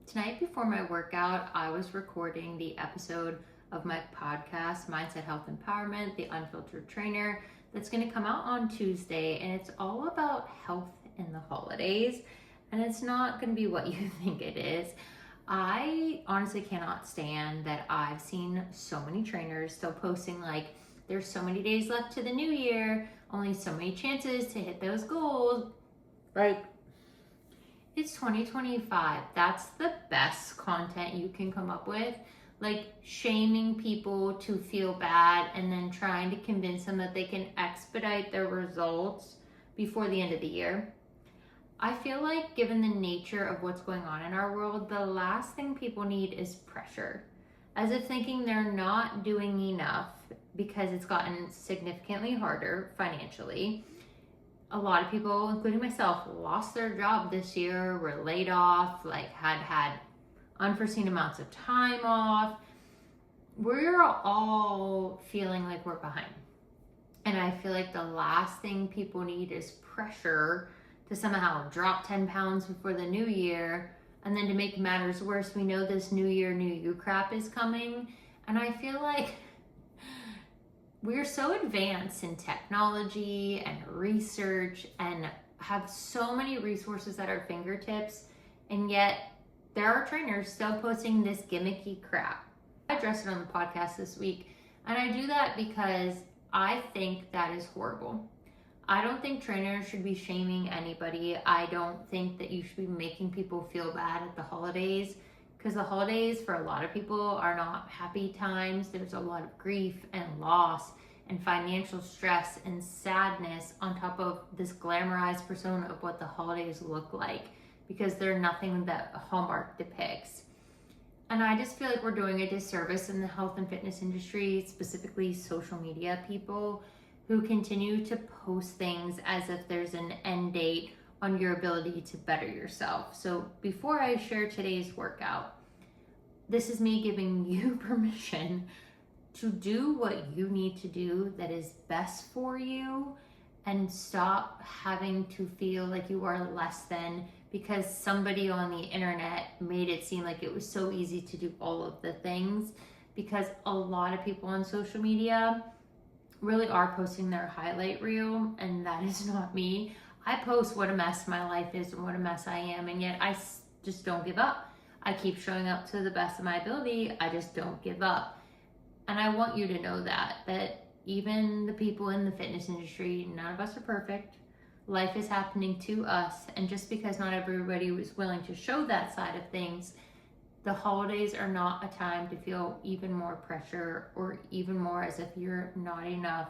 Tonight before my workout, I was recording the episode of my podcast, Mindset Health Empowerment, the Unfiltered Trainer, that's going to come out on Tuesday. And it's all about health in the holidays. And it's not going to be what you think it is. I honestly cannot stand that I've seen so many trainers still posting like, there's so many days left to the new year, only so many chances to hit those goals. Like, it's 2025. That's the best content you can come up with. Like shaming people to feel bad and then trying to convince them that they can expedite their results before the end of the year. I feel like given the nature of what's going on in our world, the last thing people need is pressure. As if thinking they're not doing enough because it's gotten significantly harder financially. A lot of people, including myself, lost their job this year, were laid off, like had unforeseen amounts of time off. We're all feeling like we're behind. And I feel like the last thing people need is pressure to somehow drop 10 pounds before the new year. And then to make matters worse, we know this new year, new you crap is coming. And I feel like we're so advanced in technology and research and have so many resources at our fingertips, and yet there are trainers still posting this gimmicky crap. I addressed it on the podcast this week, and I do that because I think that is horrible. I don't think trainers should be shaming anybody. I don't think that you should be making people feel bad at the holidays, because the holidays for a lot of people are not happy times. There's a lot of grief and loss and financial stress and sadness on top of this glamorized persona of what the holidays look like, because they're nothing that Hallmark depicts. And I just feel like we're doing a disservice in the health and fitness industry, specifically social media people who continue to post things as if there's an end date on your ability to better yourself. So before I share today's workout, this is me giving you permission to do what you need to do that is best for you, and stop having to feel like you are less than because somebody on the internet made it seem like it was so easy to do all of the things. Because a lot of people on social media really are posting their highlight reel, and that is not me. I post what a mess my life is and what a mess I am, and yet I just don't give up. I keep showing up to the best of my ability. I just don't give up. And I want you to know that even the people in the fitness industry, none of us are perfect. Life is happening to us, and just because not everybody was willing to show that side of things, the holidays are not a time to feel even more pressure or even more as if you're not enough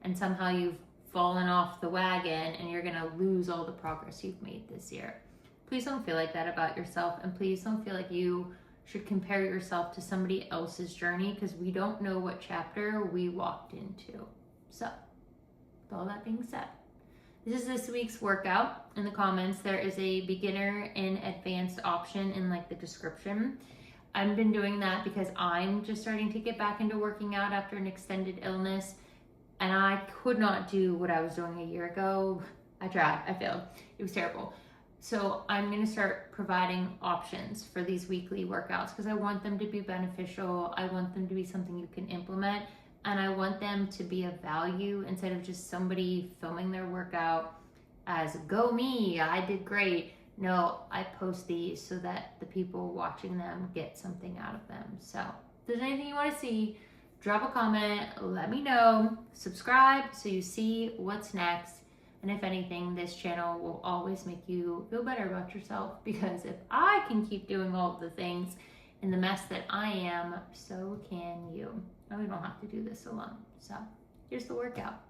and somehow you've fallen off the wagon and you're gonna lose all the progress you've made this year. Please don't feel like that about yourself, and please don't feel like you should compare yourself to somebody else's journey, because we don't know what chapter we walked into. So, with all that being said, this is this week's workout. In the comments, there is a beginner and advanced option in like the description. I've been doing that because I'm just starting to get back into working out after an extended illness, and I could not do what I was doing a year ago. I tried, I failed. It was terrible. So I'm going to start providing options for these weekly workouts because I want them to be beneficial. I want them to be something you can implement, and I want them to be of value instead of just somebody filming their workout as go me, I did great. No, I post these so that the people watching them get something out of them. So if there's anything you want to see, drop a comment, let me know, subscribe so you see what's next. And if anything, this channel will always make you feel better about yourself, because if I can keep doing all of the things in the mess that I am, so can you. And we don't have to do this alone. So here's the workout.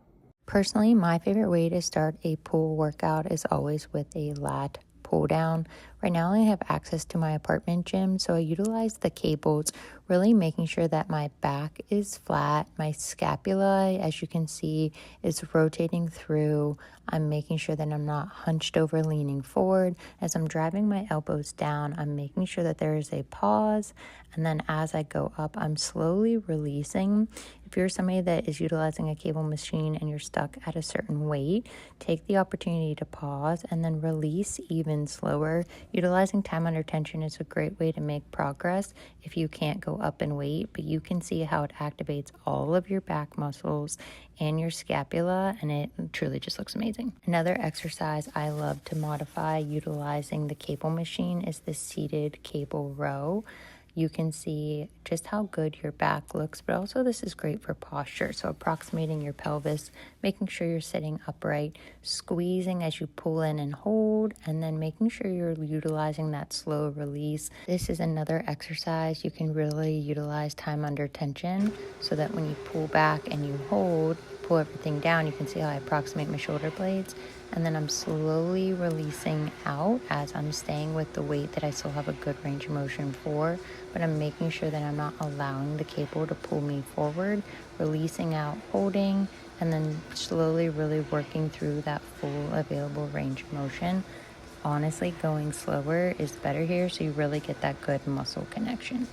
Personally, my favorite way to start a pull workout is always with a lat pull down. Right now I have access to my apartment gym, so I utilize the cables, really making sure that my back is flat. My scapula, as you can see, is rotating through. I'm making sure that I'm not hunched over, leaning forward. As I'm driving my elbows down, I'm making sure that there is a pause, and then as I go up, I'm slowly releasing. If you're somebody that is utilizing a cable machine and you're stuck at a certain weight, take the opportunity to pause and then release even slower. Utilizing time under tension is a great way to make progress if you can't go up in weight, but you can see how it activates all of your back muscles and your scapula, and it truly just looks amazing. Another exercise I love to modify utilizing the cable machine is the seated cable row. You can see just how good your back looks, but also this is great for posture. So approximating your pelvis, making sure you're sitting upright, squeezing as you pull in and hold, and then making sure you're utilizing that slow release. This is another exercise you can really utilize time under tension so that when you pull back and you hold, pull everything down, you can see how I approximate my shoulder blades. And then I'm slowly releasing out as I'm staying with the weight that I still have a good range of motion for, but I'm making sure that I'm not allowing the cable to pull me forward, releasing out, holding, and then slowly really working through that full available range of motion. Honestly, going slower is better here, so you really get that good muscle connection.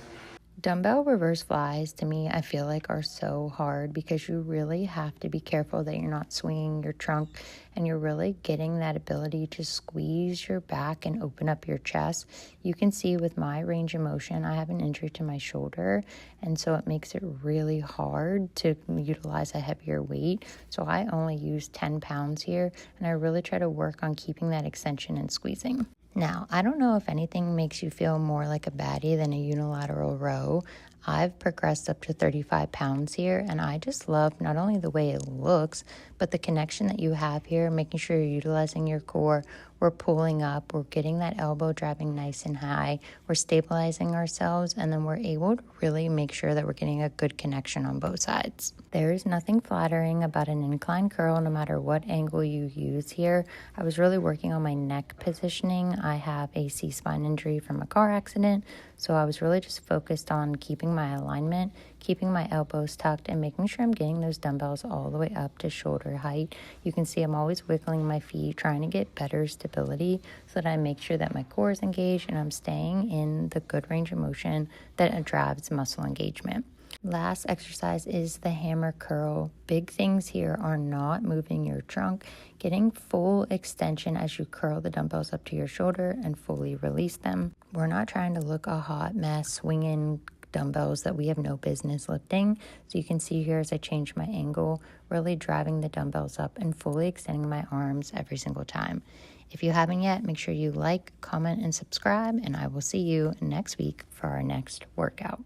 Dumbbell reverse flies, to me, I feel like are so hard because you really have to be careful that you're not swinging your trunk and you're really getting that ability to squeeze your back and open up your chest. You can see with my range of motion, I have an injury to my shoulder, and so it makes it really hard to utilize a heavier weight. So I only use 10 pounds here, and I really try to work on keeping that extension and squeezing. Now, I don't know if anything makes you feel more like a baddie than a unilateral row. I've progressed up to 35 pounds here, and I just love not only the way it looks, but the connection that you have here, making sure you're utilizing your core. We're pulling up, we're getting that elbow driving nice and high, we're stabilizing ourselves, and then we're able to really make sure that we're getting a good connection on both sides. There is nothing flattering about an incline curl, no matter what angle you use here. I was really working on my neck positioning. I have a C-spine injury from a car accident, so I was really just focused on keeping my alignment, keeping my elbows tucked, and making sure I'm getting those dumbbells all the way up to shoulder height. You can see I'm always wiggling my feet, trying to get better stability so that I make sure that my core is engaged and I'm staying in the good range of motion that drives muscle engagement. Last exercise is the hammer curl. Big things here are not moving your trunk, getting full extension as you curl the dumbbells up to your shoulder and fully release them. We're not trying to look a hot mess swinging dumbbells that we have no business lifting. So you can see here as I change my angle, really driving the dumbbells up and fully extending my arms every single time. If you haven't yet, make sure you like, comment, and subscribe, and I will see you next week for our next workout.